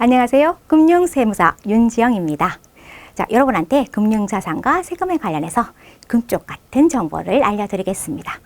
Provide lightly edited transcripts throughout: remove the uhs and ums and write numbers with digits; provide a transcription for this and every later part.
안녕하세요. 금융세무사 윤지영입니다. 자, 여러분한테 금융자산과 세금에 관련해서 금쪽 같은 정보를 알려드리겠습니다.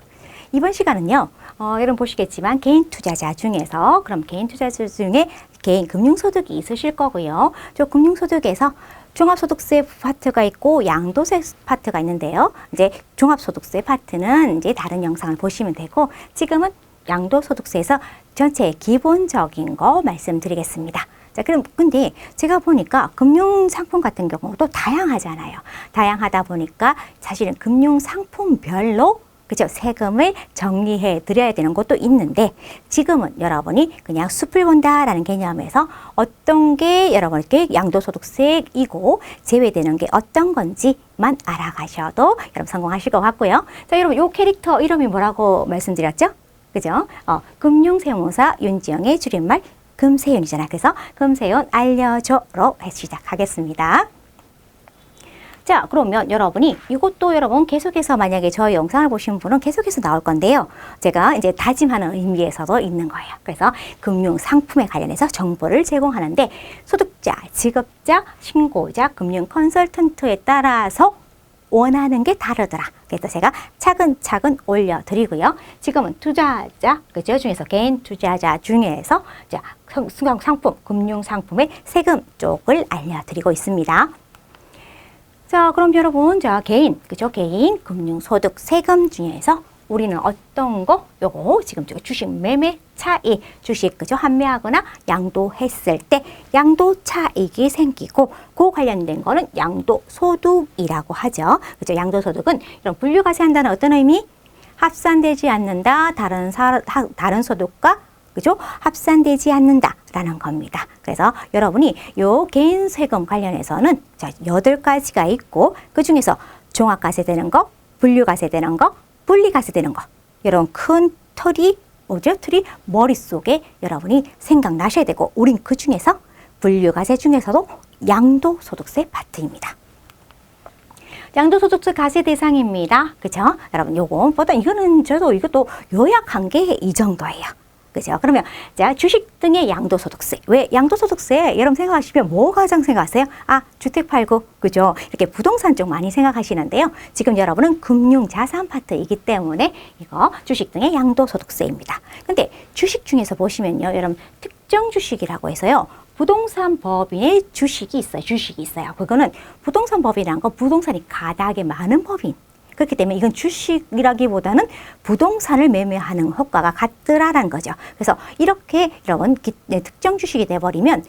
이번 시간은요, 여러분 보시겠지만 개인 투자자 중에서 그럼 개인 투자자 중에 개인 금융소득이 있으실 거고요. 저 금융소득에서 종합소득세 파트가 있고 양도세 파트가 있는데요. 이제 종합소득세 파트는 이제 다른 영상을 보시면 되고 지금은 양도소득세에서 전체 기본적인 거 말씀드리겠습니다. 자, 그럼 근데 제가 보니까 금융상품 같은 경우도 다양하잖아요. 다양하다 보니까 사실은 금융상품별로 그죠? 세금을 정리해 드려야 되는 것도 있는데 지금은 여러분이 그냥 숲을 본다라는 개념에서 어떤 게 여러분께 양도소득세이고 제외되는 게 어떤 건지만 알아가셔도 여러분 성공하실 것 같고요. 자, 여러분 요 캐릭터 이름이 뭐라고 말씀드렸죠? 그죠? 금융세무사 윤지영의 줄임말 금세윤이잖아. 그래서 금세윤 알려줘로 시작하겠습니다. 자, 그러면 여러분이 이것도 여러분 계속해서 만약에 저희 영상을 보신 분은 계속해서 나올 건데요. 제가 이제 다짐하는 의미에서도 있는 거예요. 그래서 금융상품에 관련해서 정보를 제공하는데 소득자, 지급자, 신고자, 금융 컨설턴트에 따라서 원하는 게 다르더라. 그래서 제가 차근차근 올려드리고요. 지금은 투자자, 그죠? 중에서 개인 투자자 중에서 자, 상품, 금융상품의 세금 쪽을 알려드리고 있습니다. 자, 그럼 여러분, 자, 개인, 그죠? 개인 금융소득 세금 중에서 우리는 어떤 거? 요거 지금 주식 매매 차익, 주식 그죠? 환매하거나 양도했을 때 양도 차익이 생기고 그 관련된 거는 양도소득이라고 하죠. 그죠? 양도소득은 이런 분류과세한다는 어떤 의미? 합산되지 않는다. 다른 소득과 그죠? 합산되지 않는다라는 겁니다. 그래서 여러분이 요 개인 세금 관련해서는 자, 8가지가 있고 그 중에서 종합과세되는 거, 분류과세되는 거, 분리과세되는 거. 여러분 큰 틀이 뭐죠? 틀이 머릿속에 여러분이 생각나셔야 되고 우린 그 중에서 분류과세 중에서도 양도소득세 파트입니다. 양도소득세 과세 대상입니다. 그죠? 여러분 요거 보다 이거는 저도 이것도 요약한 게 이 정도예요. 그죠? 그러면 자, 주식 등의 양도소득세. 왜 양도소득세 여러분 생각하시면 뭐 가장 생각하세요? 아, 주택 팔고 그죠? 이렇게 부동산 쪽 많이 생각하시는데요. 지금 여러분은 금융자산 파트이기 때문에 이거 주식 등의 양도소득세입니다. 근데 주식 중에서 보시면요. 여러분 특정 주식이라고 해서요. 부동산 법인의 주식이 있어요. 그거는 부동산 법인이란 건 부동산이 가닥에 많은 법인. 그렇기 때문에 이건 주식이라기보다는 부동산을 매매하는 효과가 같더라라는 거죠. 그래서 이렇게 여러분 특정 주식이 돼버리면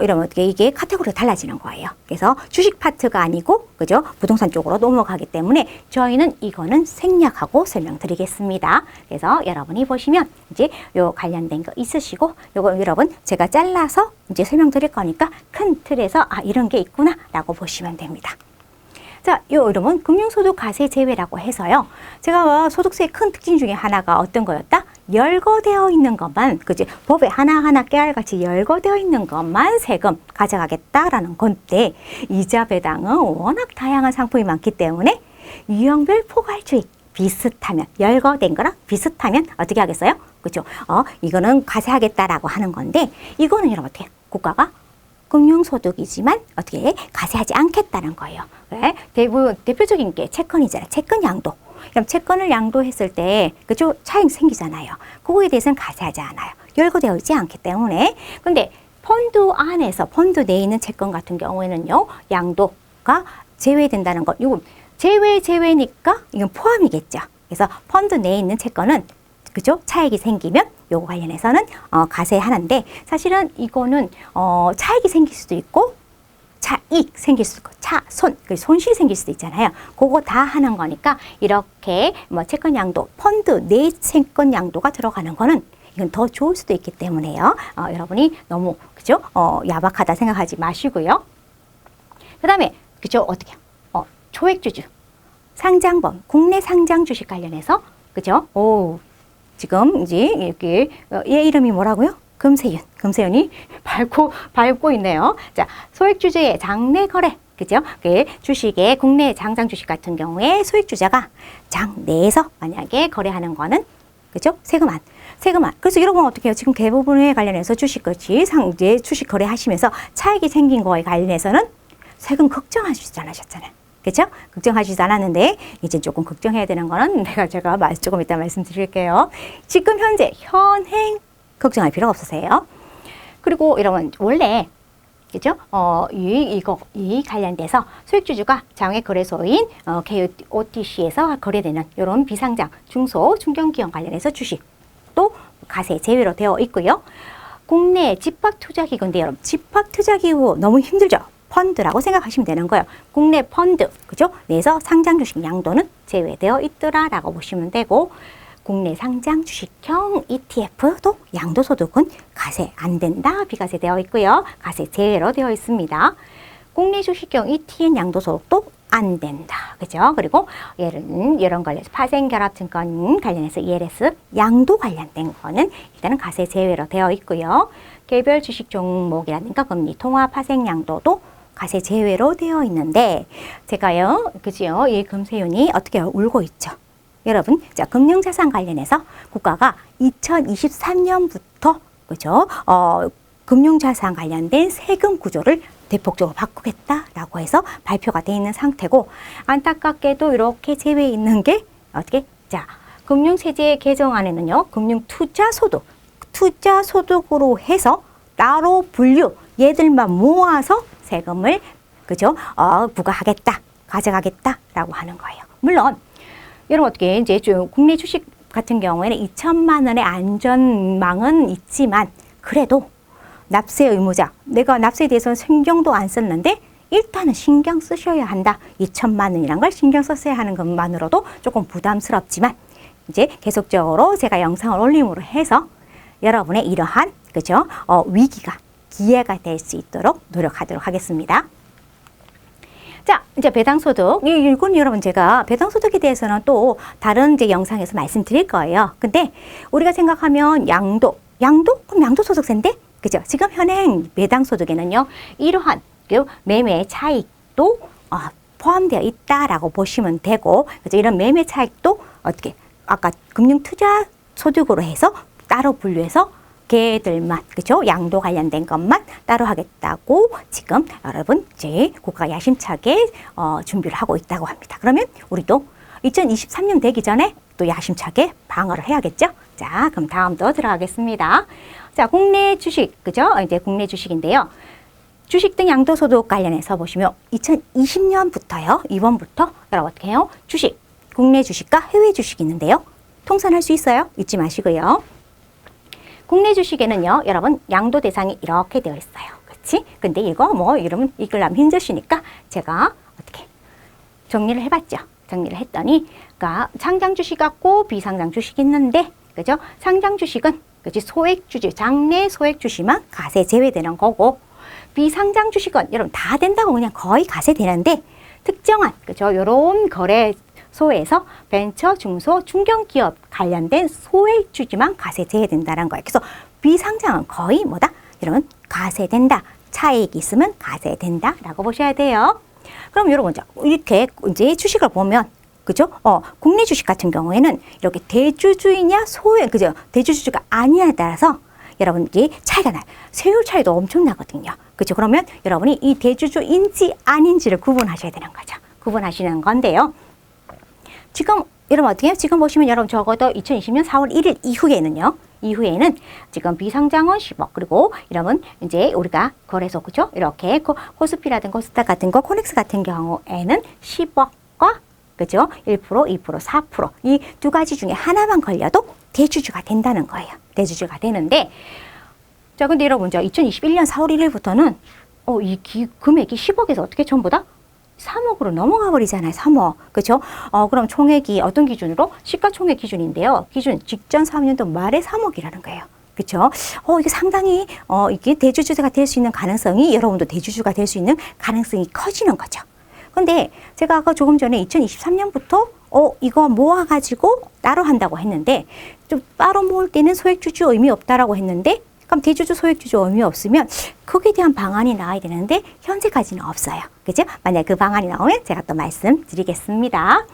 이러면 어떻게 이게 카테고리가 달라지는 거예요. 그래서 주식 파트가 아니고 그죠? 부동산 쪽으로 넘어가기 때문에 저희는 이거는 생략하고 설명드리겠습니다. 그래서 여러분이 보시면 이제 요 관련된 거 있으시고 요거 여러분 제가 잘라서 이제 설명드릴 거니까 큰 틀에서 아 이런 게 있구나라고 보시면 됩니다. 자, 요 이름은 금융소득과세 제외라고 해서요. 제가 소득세의 큰 특징 중에 하나가 어떤 거였다? 열거되어 있는 것만, 그지? 법에 하나하나 깨알같이 열거되어 있는 것만 세금 가져가겠다라는 건데 이자 배당은 워낙 다양한 상품이 많기 때문에 유형별 포괄주의 비슷하면 열거된 거랑 비슷하면 어떻게 하겠어요? 그죠? 이거는 과세하겠다라고 하는 건데 이거는 여러분 어떻게 국가가 금융소득이지만 어떻게 과세하지 않겠다는 거예요. 왜? 대표적인 게 채권이잖아요. 채권 양도. 그럼 채권을 양도했을 때 그죠? 차익 생기잖아요. 그거에 대해서는 과세하지 않아요. 열거되어 있지 않기 때문에. 근데 펀드 안에서 펀드 내에 있는 채권 같은 경우에는요. 양도가 제외된다는 것. 이거 제외니까 이건 포함이겠죠. 그래서 펀드 내에 있는 채권은 그죠? 차익이 생기면 요거 관련해서는 과세하는데 사실은 이거는 차익이 생길 수도 있고 차익 생길 수도 있고 손실이 생길 수도 있잖아요. 그거 다 하는 거니까 이렇게 뭐 채권 양도, 펀드 내 채권 양도가 들어가는 거는 이건 더 좋을 수도 있기 때문에요. 여러분이 너무 그죠? 야박하다 생각하지 마시고요. 그다음에 그죠? 어떻게? 초액주주, 상장범, 국내 상장 주식 관련해서 그죠? 지금 이제 이렇게 얘 이름이 뭐라고요? 금세윤이 밟고 있네요. 자, 소액주주의 장내 거래, 그죠? 주식의 국내 장장 주식 같은 경우에 소액주주가 장 내에서 만약에 거래하는 거는 그죠? 세금안. 그래서 여러분 어떻게 해요? 지금 대부분에 관련해서 주식같이 이제 주식 거래하시면서 차익이 생긴 거에 관련해서는 세금 걱정하시지 않으셨잖아요. 그렇죠? 걱정하시지 않았는데 이제 조금 걱정해야 되는 거는 제가 조금 이따 말씀드릴게요. 지금 현행 걱정할 필요가 없으세요. 그리고 여러분 원래 그죠? 이익 관련돼서 소액주주가 장외거래소인 KOTC에서 거래되는 이런 비상장, 중소, 중견기업 관련해서 주식도 과세 제외로 되어 있고요. 국내 집합투자기구인데 여러분 집합투자기구 너무 힘들죠? 펀드라고 생각하시면 되는 거예요. 국내 펀드, 그죠? 내에서 상장 주식 양도는 제외되어 있더라라고 보시면 되고 국내 상장 주식형 ETF도 양도소득은 과세 안 된다, 비과세되어 있고요. 과세 제외로 되어 있습니다. 국내 주식형 ETN 양도소득도 안 된다, 그죠? 그리고 이런 관련해서 파생결합증권 관련해서 ELS 양도 관련된 거는 일단은 과세 제외로 되어 있고요. 개별 주식 종목이라든가 금리 통화 파생 양도도 과세 제외로 되어 있는데 제가요, 그죠? 이 금세윤이 어떻게 울고 있죠? 여러분, 자, 금융자산 관련해서 국가가 2023년부터 그죠? 금융자산 관련된 세금 구조를 대폭적으로 바꾸겠다라고 해서 발표가 돼 있는 상태고 안타깝게도 이렇게 제외 있는 게 어떻게? 자, 금융세제 개정안에는요, 투자소득으로 해서 따로 분류 얘들만 모아서 세금을 그죠? 부과하겠다, 가져가겠다라고 하는 거예요. 물론 여러분 어떻게 이제 국내 주식 같은 경우에는 2천만 원의 안전망은 있지만 그래도 납세 의무자, 내가 납세에 대해서는 신경도 안 썼는데 일단은 신경 쓰셔야 한다. 2천만 원이란 걸 신경 썼어야 하는 것만으로도 조금 부담스럽지만 이제 계속적으로 제가 영상을 올림으로 해서 여러분의 이러한 그죠? 위기가 기회가 될 수 있도록 노력하도록 하겠습니다. 자, 이제 배당소득. 이건 여러분 제가 배당소득에 대해서는 또 다른 이제 영상에서 말씀드릴 거예요. 근데 우리가 생각하면 양도? 그럼 양도소득세인데? 그죠? 지금 현행 배당소득에는요, 이러한 매매 차익도 포함되어 있다라고 보시면 되고, 그죠? 이런 매매 차익도 어떻게, 아까 금융투자소득으로 해서 따로 분류해서 걔들만, 그죠? 양도 관련된 것만 따로 하겠다고 지금 여러분 이제 국가가 야심차게 준비를 하고 있다고 합니다. 그러면 우리도 2023년 되기 전에 또 야심차게 방어를 해야겠죠? 자, 그럼 다음도 들어가겠습니다. 자, 국내 주식, 그죠? 이제 국내 주식인데요. 주식 등 양도소득 관련해서 보시면 2020년부터요, 이번부터 여러분 어떻게 해요? 주식, 국내 주식과 해외 주식이 있는데요. 통산할 수 있어요? 잊지 마시고요. 국내 주식에는요, 여러분 양도 대상이 이렇게 되어 있어요. 그렇지? 근데 이거 이러면 이끌려면 힘드시니까 제가 어떻게 정리를 해봤죠. 정리를 했더니, 그러니까 상장 주식 같고 비상장 주식이 있는데, 그죠? 상장 주식은 그렇지 소액 주주, 장내 소액 주식만 과세 제외되는 거고, 비상장 주식은 여러분 다 된다고 그냥 거의 과세되는데 특정한 그죠? 요런 거래소에서 벤처, 중소, 중견기업 관련된 소액 주주만 과세 제외된다는 거예요. 그래서 비상장은 거의 뭐다? 여러분 과세된다. 차익이 있으면 과세된다라고 보셔야 돼요. 그럼 여러분 이렇게 이제 주식을 보면 그죠? 국내 주식 같은 경우에는 이렇게 대주주이냐 그죠? 대주주가 아니냐에 따라서 여러분들이 차이가 나요. 세율 차이도 엄청나거든요. 그죠? 그러면 여러분이 이 대주주인지 아닌지를 구분하셔야 되는 거죠. 구분하시는 건데요. 지금 여러분 어떻게 해요? 지금 보시면 여러분 적어도 2020년 4월 1일 이후에는 지금 비상장은 10억, 그리고 이러면 이제 우리가 거래소, 그죠? 이렇게 코스피라든가 코스닥 같은 거, 코넥스 같은 경우에는 10억과 그죠? 1%, 2%, 4% 이 두 가지 중에 하나만 걸려도 대주주가 된다는 거예요. 대주주가 되는데, 자, 근데 여러분, 2021년 4월 1일부터는 이 금액이 10억에서 어떻게 전부 다 3억으로 넘어가 버리잖아요. 3억. 그죠? 그럼 총액이 어떤 기준으로? 시가총액 기준인데요. 기준 직전 3년도 말에 3억이라는 거예요. 그렇죠? 이게 상당히 이게 대주주가 될 수 있는 가능성이, 여러분도 대주주가 될 수 있는 가능성이 커지는 거죠. 근데 제가 아까 조금 전에 2023년부터 이거 모아가지고 따로 한다고 했는데, 좀 따로 모을 때는 소액주주 의미 없다라고 했는데, 그럼 대주주, 소액주주 의미 없으면 거기에 대한 방안이 나와야 되는데 현재까지는 없어요. 그죠? 만약에 그 방안이 나오면 제가 또 말씀드리겠습니다.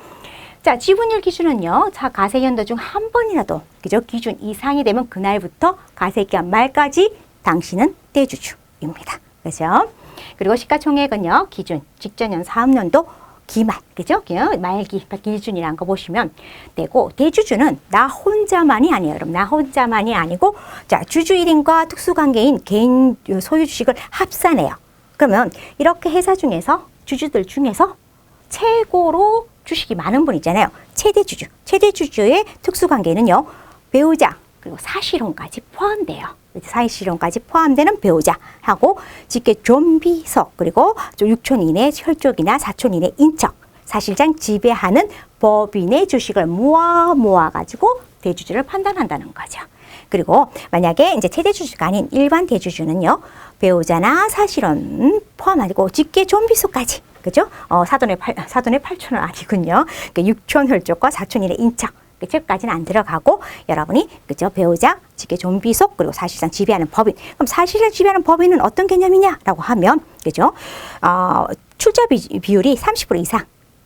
자, 지분율 기준은요. 자, 가세연도 중 한 번이라도 그죠? 기준 이상이 되면 그날부터 가세기간 말까지 당신은 대주주입니다. 그죠? 그리고 시가총액은요. 기준 직전년 사업년도 기말, 그죠? 말기 기준이라는 거 보시면 되고, 대주주는 나 혼자만이 아니에요. 그럼 나 혼자만이 아니고, 자, 주주 1인과 특수관계인 개인 소유 주식을 합산해요. 그러면 이렇게 회사 중에서 주주들 중에서 최고로 주식이 많은 분 있잖아요. 최대주주. 최대주주의 특수관계는요. 배우자 그리고 사실혼까지 포함돼요. 사실혼까지 포함되는 배우자하고 직계 좀비속 그리고 6촌 이내 혈족이나 4촌 이내 인척 사실상 지배하는 법인의 주식을 모아가지고 대주주를 판단한다는 거죠. 그리고 만약에 이제 최대주주가 아닌 일반 대주주는요. 배우자나 사실혼 포함하고 직계 좀비속까지 그죠? 사돈의 8촌은 아니군요. 그러니까 6촌 혈족과 4촌 이내 인척 까지는 안 들어가고 여러분이 그죠? 배우자, 직계 좀비속 그리고 사실상 지배하는 법인. 그럼 사실을 지배하는 법인은 어떤 개념이냐라고 하면 그죠? 출자 비율이 30% 이상.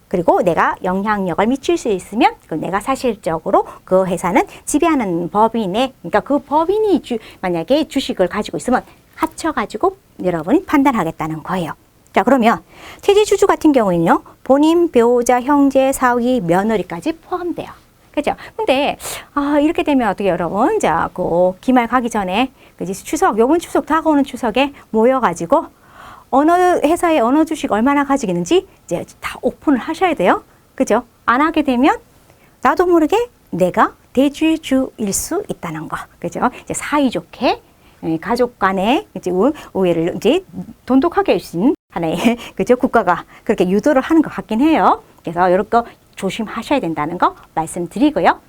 그리고 내가 영향력을 미칠 수 있으면 내가 사실적으로 그 회사는 지배하는 법인의 그러니까 그 법인이 만약에 주식을 가지고 있으면 합쳐가지고 여러분이 판단하겠다는 거예요. 자, 그러면 최대주주 같은 경우에는요. 본인, 배우자, 형제, 사위, 며느리까지 포함돼요. 그죠? 근데, 이렇게 되면 어떻게 여러분, 자, 기말 가기 전에, 그지? 요번 추석, 다가오는 추석에 모여가지고, 어느 회사에 어느 주식 얼마나 가지고 있는지, 이제 다 오픈을 하셔야 돼요. 그죠? 안 하게 되면, 나도 모르게 내가 대주주일 수 있다는 거. 그죠? 이제 사이좋게, 가족 간에, 이제 우애를 이제 돈독하게 할 수 있는 하나의, 그죠? 국가가 그렇게 유도를 하는 것 같긴 해요. 그래서 이런 거, 조심하셔야 된다는 거 말씀드리고요.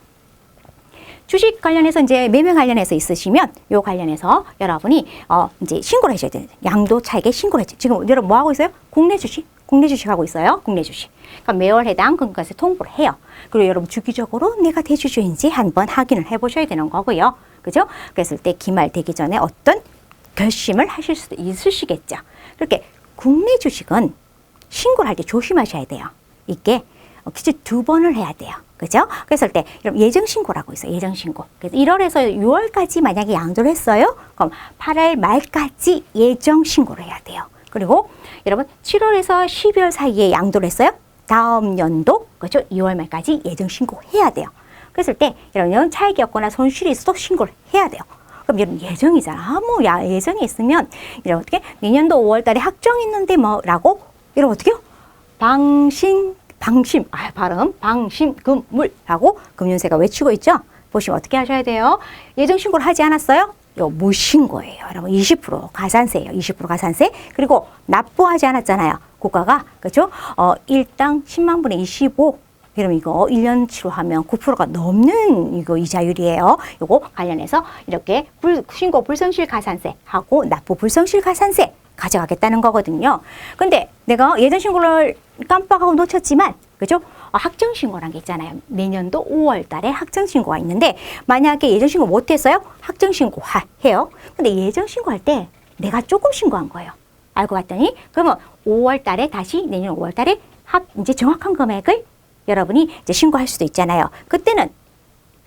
주식 관련해서 이제 매매 관련해서 있으시면 요 관련해서 여러분이 이제 신고를 하셔야 돼요. 양도 차익에 신고를 해야죠. 지금 여러분 뭐 하고 있어요? 국내 주식 하고 있어요. 국내 주식. 그러니까 매월 해당 금값에 통보를 해요. 그리고 여러분 주기적으로 내가 대주주인지 한번 확인을 해보셔야 되는 거고요. 그죠? 그랬을 때 기말 되기 전에 어떤 결심을 하실 수도 있으시겠죠. 그렇게 국내 주식은 신고를 할 때 조심하셔야 돼요. 이게 기준 2번을 해야 돼요. 그죠? 그랬을 때 예정신고라고 있어요. 예정신고. 그래서 1월에서 6월까지 만약에 양도를 했어요. 그럼 8월 말까지 예정신고를 해야 돼요. 그리고 여러분 7월에서 12월 사이에 양도를 했어요. 다음 연도 그죠? 2월 말까지 예정신고 해야 돼요. 그랬을 때 여러분 차익이 없거나 손실이 있어도 신고를 해야 돼요. 그럼 여러분 예정이잖아. 예정이 있으면 이런 어떻게 내년도 5월 달에 확정 있는데 뭐라고 이런 어떻게요? 방심금물하고 금융세가 외치고 있죠. 보시면 어떻게 하셔야 돼요? 예정신고를 하지 않았어요? 요 무신고예요. 여러분 20% 가산세예요. 20% 가산세. 그리고 납부하지 않았잖아요. 국가가 그죠? 1당 10만 분의 25. 그럼 이거 1년치로 하면 9%가 넘는 이거 이자율이에요. 요거 관련해서 이렇게 신고 불성실 가산세하고 납부 불성실 가산세 가져가겠다는 거거든요. 근데 내가 예정신고를 깜빡하고 놓쳤지만, 그죠? 확정신고란 게 있잖아요. 내년도 5월 달에 확정신고가 있는데, 만약에 예정신고 못했어요? 확정신고 해요. 근데 예정신고할 때 내가 조금 신고한 거예요. 알고 봤더니, 그러면 5월 달에 다시 내년 5월 달에 이제 정확한 금액을 여러분이 이제 신고할 수도 있잖아요. 그때는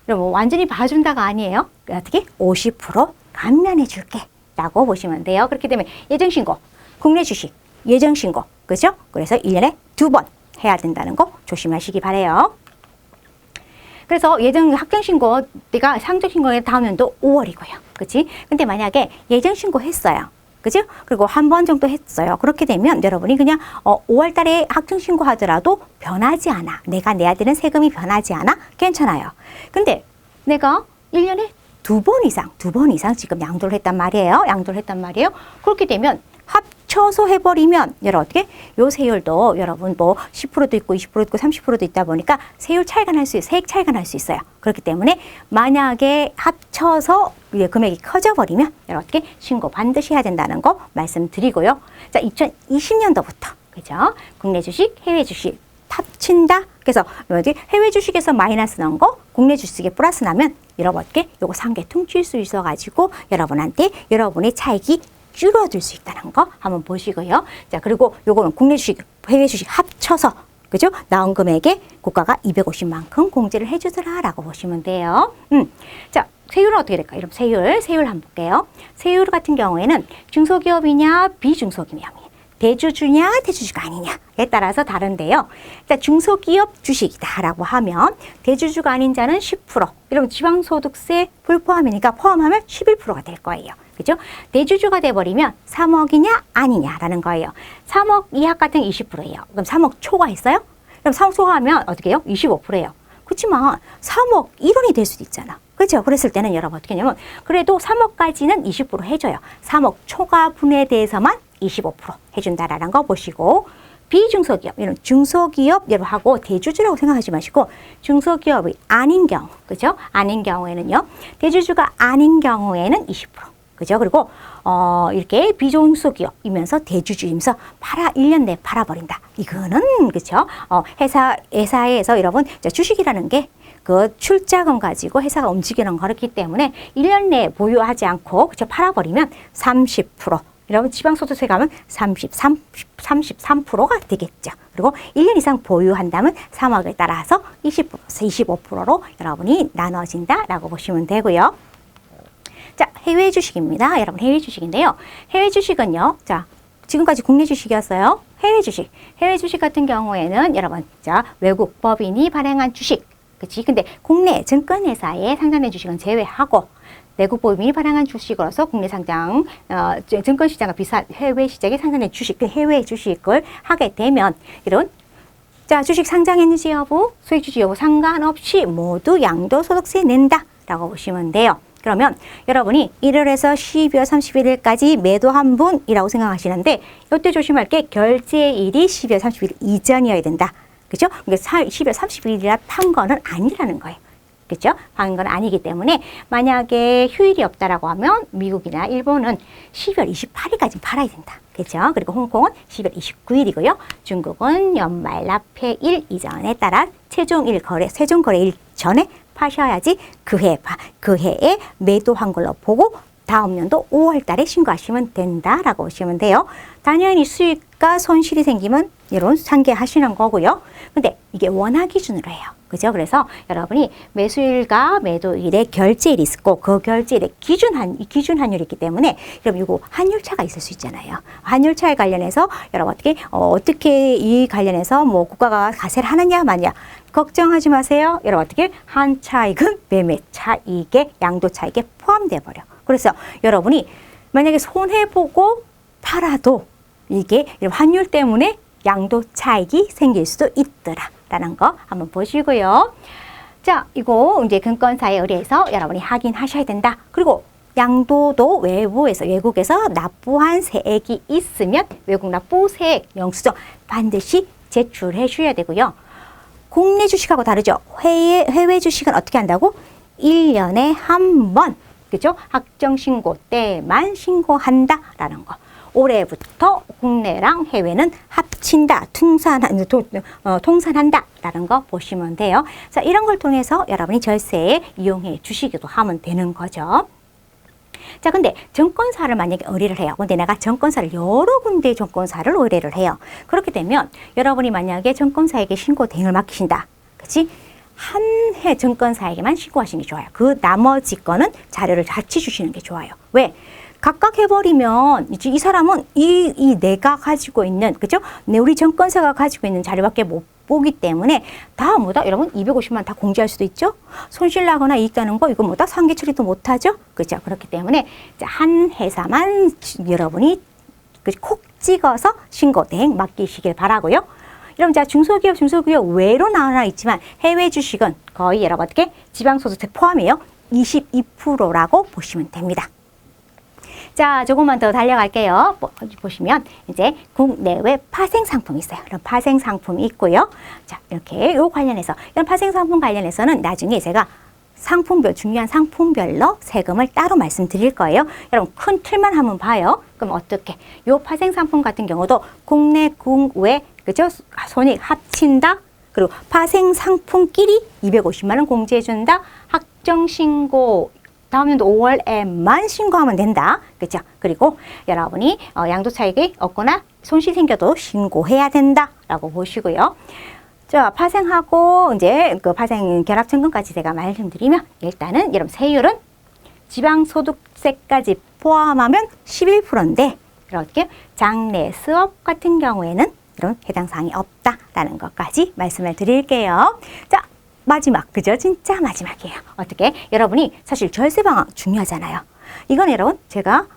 여러분 완전히 봐준다가 아니에요. 어떻게? 50% 감면해 줄게. 라고 보시면 돼요. 그렇게 되면 예정신고, 국내 주식, 예정신고, 그죠? 그래서 1년에 2번 해야 된다는 거 조심하시기 바래요. 그래서 확정신고, 내가 상정신고의 다음 연도 5월이고요. 그치? 근데 만약에 예정신고 했어요. 그죠? 그리고 한 번 정도 했어요. 그렇게 되면 여러분이 그냥 5월 달에 확정신고 하더라도 변하지 않아. 내가 내야 되는 세금이 변하지 않아? 괜찮아요. 근데 내가 1년에 두 번 이상 지금 양도를 했단 말이에요. 그렇게 되면 합쳐서 해버리면 여러분 어떻게? 요 세율도 여러분 뭐 10%도 있고 20%도 있고 30%도 있다 보니까 세율 차이가 날 수 있어요. 세액 차이가 날 수 있어요. 그렇기 때문에 만약에 합쳐서 금액이 커져버리면 여러분 어떻게? 신고 반드시 해야 된다는 거 말씀드리고요. 자, 2020년도부터 그죠? 국내 주식, 해외 주식 합친다. 그래서 해외 주식에서 마이너스 난 거 국내 주식에 플러스 나면 여러분 어떻게? 요거 상계통 칠 수 있어가지고 여러분한테 여러분의 차익이 줄어들 수 있다는 거 한번 보시고요. 자, 그리고 요거는 국내 주식, 해외 주식 합쳐서 그죠? 나온 금액에 국가가 250만큼 공제를 해주더라라고 보시면 돼요. 자, 세율은 어떻게 될까요? 여러분 세율 한번 볼게요. 세율 같은 경우에는 중소기업이냐 비중소기업이냐 대주주냐 대주주가 아니냐에 따라서 다른데요. 일단 중소기업 주식이다라고 하면 대주주가 아닌 자는 10%, 이러면 지방소득세 불포함이니까 포함하면 11%가 될 거예요. 그죠? 대주주가 돼버리면 3억이냐 아니냐라는 거예요. 3억 이하 같은 20%예요. 그럼 3억 초과 했어요? 그럼 3억 초과하면 어떻게 해요? 25%예요. 그렇지만 3억 1원이 될 수도 있잖아. 그렇죠? 그랬을 때는 여러분 어떻게 하냐면 그래도 3억까지는 20% 해줘요. 3억 초과분에 대해서만 25% 해준다라는 거 보시고, 비중소기업, 이런 중소기업 여러분하고 대주주라고 생각하지 마시고 중소기업이 아닌 경우, 그죠? 아닌 경우에는요. 대주주가 아닌 경우에는 20%. 그죠? 그리고 이렇게 비중소기업이면서 대주주이면서 1년 내에 팔아버린다. 이거는 그죠? 회사에서 여러분 주식이라는 게 그 출자금 가지고 회사가 움직이는 거기 때문에 1년 내에 보유하지 않고 그죠? 팔아버리면 30%. 여러분 지방소득세 가면 33%가 되겠죠. 그리고 1년 이상 보유한다면 3억에 따라서 25%로 여러분이 나눠진다라고 보시면 되고요. 자, 해외 주식입니다. 여러분 해외 주식인데요. 해외 주식은요. 자, 지금까지 국내 주식이었어요. 해외 주식. 해외 주식 같은 경우에는 여러분 자, 외국 법인이 발행한 주식. 그치? 근데 국내 증권회사에 상장된 주식은 제외하고 외국 법인이 발행한 주식으로서 국내 상장, 증권시장과 비슷한 해외 시장에 상장된 주식, 그 해외 주식을 하게 되면 이런 자, 주식 상장했는지 여부, 수익 주지 여부 상관없이 모두 양도소득세 낸다라고 보시면 돼요. 그러면 여러분이 1월에서 12월 31일까지 매도한 분이라고 생각하시는데 이때 조심할 게 결제일이 12월 31일 이전이어야 된다. 그죠? 그러니까 12월 31일이라 판 거는 아니라는 거예요. 그죠? 판 건 아니기 때문에 만약에 휴일이 없다라고 하면 미국이나 일본은 12월 28일까지 팔아야 된다. 그죠? 그리고 홍콩은 12월 29일이고요. 중국은 연말 납회일 이전에 따라 최종 거래일 전에 파셔야지 그 해에 매도한 걸로 보고 다음 연도 5월 달에 신고하시면 된다라고 보시면 돼요. 당연히 수익과 손실이 생기면 이런 상계하시는 거고요. 근데 이게 원화 기준으로 해요. 그죠? 그래서 여러분이 매수일과 매도일에 결제일이 있고 그 결제일에 기준 환율이 있기 때문에 여러분 이거 환율차가 있을 수 있잖아요. 환율차에 관련해서 여러분 어떻게 이 관련해서 뭐 국가가 가세를 하느냐 마느냐 걱정하지 마세요. 여러분 어떻게 한 차익은 매매 차익에 양도 차익에 포함돼 버려. 그래서 여러분이 만약에 손해보고 팔아도 이게 환율 때문에 양도 차익이 생길 수도 있더라라는 거 한번 보시고요. 자, 이거 이제 증권사에 의뢰해서 여러분이 확인하셔야 된다. 그리고 양도도 외국에서 납부한 세액이 있으면 외국 납부 세액 영수증 반드시 제출해 주셔야 되고요. 국내 주식하고 다르죠. 해외 주식은 어떻게 한다고? 1년에 한 번, 그죠? 확정신고 때만 신고한다라는 거. 올해부터 국내랑 해외는 합친다, 통산한다라는 거 보시면 돼요. 자, 이런 걸 통해서 여러분이 절세에 이용해 주시기도 하면 되는 거죠. 자, 근데 증권사를 만약에 의뢰를 해요. 근데 내가 증권사를 여러 군데 증권사를 의뢰를 해요. 그렇게 되면 여러분이 만약에 증권사에게 신고 대행을 맡기신다. 그치? 한 해 증권사에게만 신고하시는 게 좋아요. 그 나머지 거는 자료를 같이 주시는 게 좋아요. 왜? 각각 해버리면 이제 이 사람은 이 내가 가지고 있는, 그죠? 우리 증권사가 가지고 있는 자료밖에 못 보기 때문에 다 뭐다 여러분 250만 다 공지할 수도 있죠. 손실 나거나 이익 나는 거 이거 뭐다 상계 처리도 못하죠. 그죠? 그렇기 때문에 한 회사만 여러분이 콕 찍어서 신고 대행 맡기시길 바라고요. 여러분 자 중소기업 외로 나와 있지만 해외 주식은 거의 여러분 어떻게 지방소득세 포함이에요. 22%라고 보시면 됩니다. 자, 조금만 더 달려갈게요. 보시면 이제 국내외 파생 상품이 있어요. 이런 파생 상품이 있고요. 자, 이렇게 요 관련해서 이런 파생 상품 관련해서는 나중에 제가 중요한 상품별로 세금을 따로 말씀드릴 거예요. 여러분 큰 틀만 한번 봐요. 그럼 어떻게? 요 파생 상품 같은 경우도 국내 국외 그죠? 손익 합친다. 그리고 파생 상품끼리 250만 원 공제해 준다. 확정 신고 다음 연도 5월에만 신고하면 된다. 그죠? 그리고 여러분이 양도 차익이 없거나 손실 생겨도 신고해야 된다라고 보시고요. 자, 파생하고 이제 그 파생 결합천금까지 제가 말씀드리면 일단은 여러분 세율은 지방소득세까지 포함하면 11%인데 이렇게 장래 수업 같은 경우에는 이런 해당 사항이 없다라는 것까지 말씀을 드릴게요. 자, 마지막, 그죠? 진짜 마지막이에요. 어떻게? 여러분이 사실 절세 방안 중요하잖아요. 이건 여러분 제가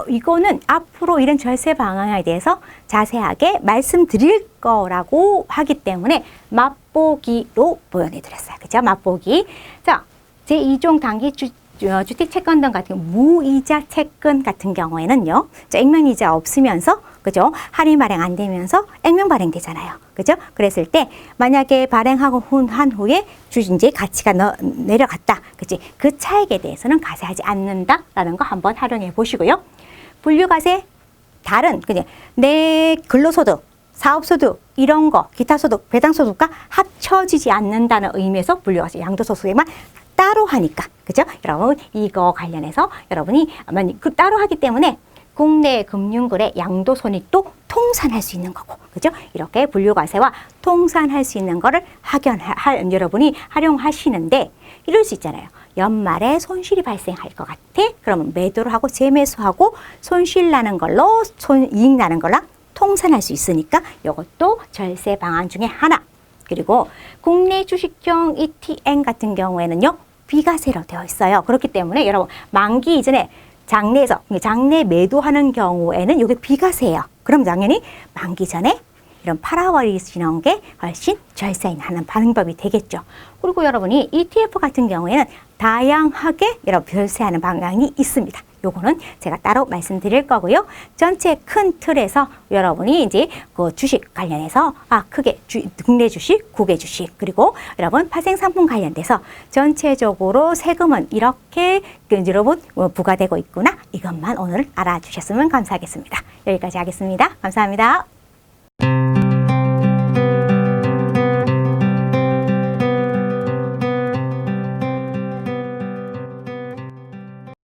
이거는 앞으로 이런 절세 방안에 대해서 자세하게 말씀드릴 거라고 하기 때문에 맛보기로 보여드렸어요. 그죠? 맛보기. 자, 제2종 단기 주택 채권 등 같은 무이자 채권 같은 경우에는요. 액면이자 없으면서 그죠? 할인 발행 안 되면서 액면 발행되잖아요. 그죠? 그랬을 때 만약에 발행하고 한 후에 주식이 가치가 내려갔다. 그치? 그 차익에 대해서는 과세하지 않는다라는 거 한번 활용해 보시고요. 분류과세 다른 그냥 내 근로소득, 사업소득 이런 거, 기타 소득, 배당 소득과 합쳐지지 않는다는 의미에서 분류과세 양도소득세만 따로 하니까 그죠? 여러분 이거 관련해서 여러분이 따로 하기 때문에 국내 금융거래 양도손익도 통산할 수 있는 거고, 그죠? 이렇게 분류과세와 통산할 수 있는 거를 여러분이 활용하시는데 이럴 수 있잖아요. 연말에 손실이 발생할 것 같아. 그러면 매도를 하고 재매수하고 손실 나는 걸로 이익 나는 걸랑 통산할 수 있으니까 이것도 절세 방안 중에 하나. 그리고 국내 주식형 ETN 같은 경우에는요. 비과세로 되어 있어요. 그렇기 때문에 여러분 만기 이전에 장내 매도하는 경우에는 이게 비과세예요. 그럼 당연히 만기 전에 이런 팔아버리시는 게 훨씬 절세하는 방법이 되겠죠. 그리고 여러분이 ETF 같은 경우에는 다양하게 여러분 절세하는 방향이 있습니다. 요거는 제가 따로 말씀드릴 거고요. 전체 큰 틀에서 여러분이 이제 그 주식 관련해서 크게 국내 주식, 국외 주식 그리고 여러분 파생 상품 관련돼서 전체적으로 세금은 이렇게 여러분 부과되고 있구나. 이것만 오늘 알아주셨으면 감사하겠습니다. 여기까지 하겠습니다. 감사합니다.